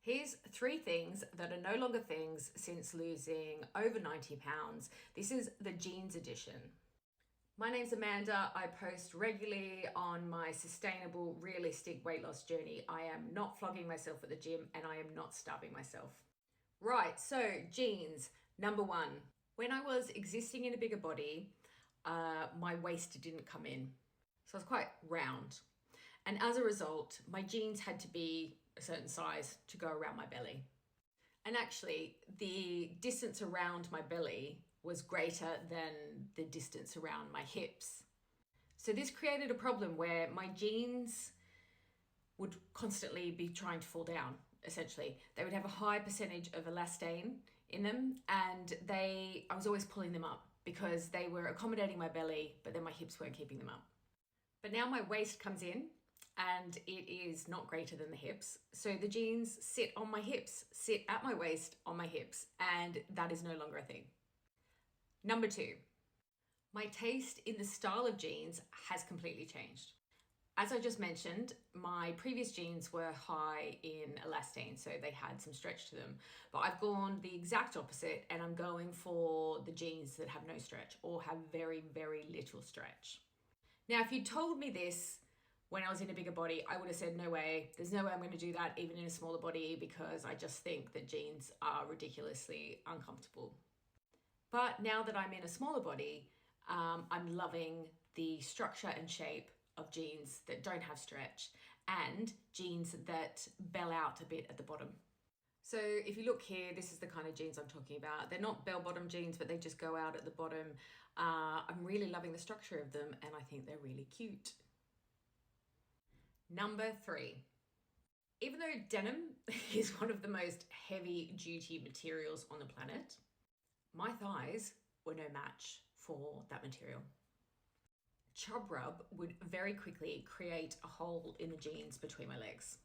Here's 3 things that are no longer things since losing over 90 pounds. This is the jeans edition. My name's Amanda. I post regularly on my sustainable, realistic weight loss journey. I am not flogging myself at the gym and I am not starving myself. Right, so jeans, number 1. When I was existing in a bigger body, my waist didn't come in. So I was quite round. And as a result, my jeans had to be a certain size to go around my belly. And actually, the distance around my belly was greater than the distance around my hips. So this created a problem where my jeans would constantly be trying to fall down, essentially. They would have a high percentage of elastane in them, and I was always pulling them up because they were accommodating my belly, but then my hips weren't keeping them up. But now my waist comes in, and it is not greater than the hips. So the jeans sit on my hips, sit at my waist on my hips, and that is no longer a thing. Number 2, my taste in the style of jeans has completely changed. As I just mentioned, my previous jeans were high in elastane, so they had some stretch to them. But I've gone the exact opposite, and I'm going for the jeans that have no stretch or have very, very little stretch. Now, if you told me this when I was in a bigger body, I would have said, no way, there's no way I'm going to do that even in a smaller body, because I just think that jeans are ridiculously uncomfortable. But now that I'm in a smaller body, I'm loving the structure and shape of jeans that don't have stretch and jeans that bell out a bit at the bottom. So if you look here, this is the kind of jeans I'm talking about. They're not bell-bottom jeans, but they just go out at the bottom. I'm really loving the structure of them, and I think they're really cute. Number 3. Even though denim is one of the most heavy-duty materials on the planet, my thighs were no match for that material. Chub rub would very quickly create a hole in the jeans between my legs.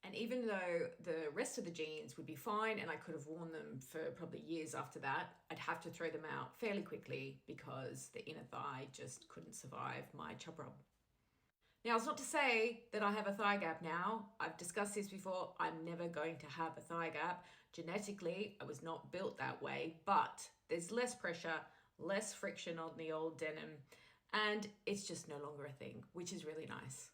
And even though the rest of the jeans would be fine and I could have worn them for probably years after that, I'd have to throw them out fairly quickly because the inner thigh just couldn't survive my chub rub. Now, it's not to say that I have a thigh gap now. I've discussed this before. I'm never going to have a thigh gap. Genetically, I was not built that way, but there's less pressure, less friction on the old denim, and it's just no longer a thing, which is really nice.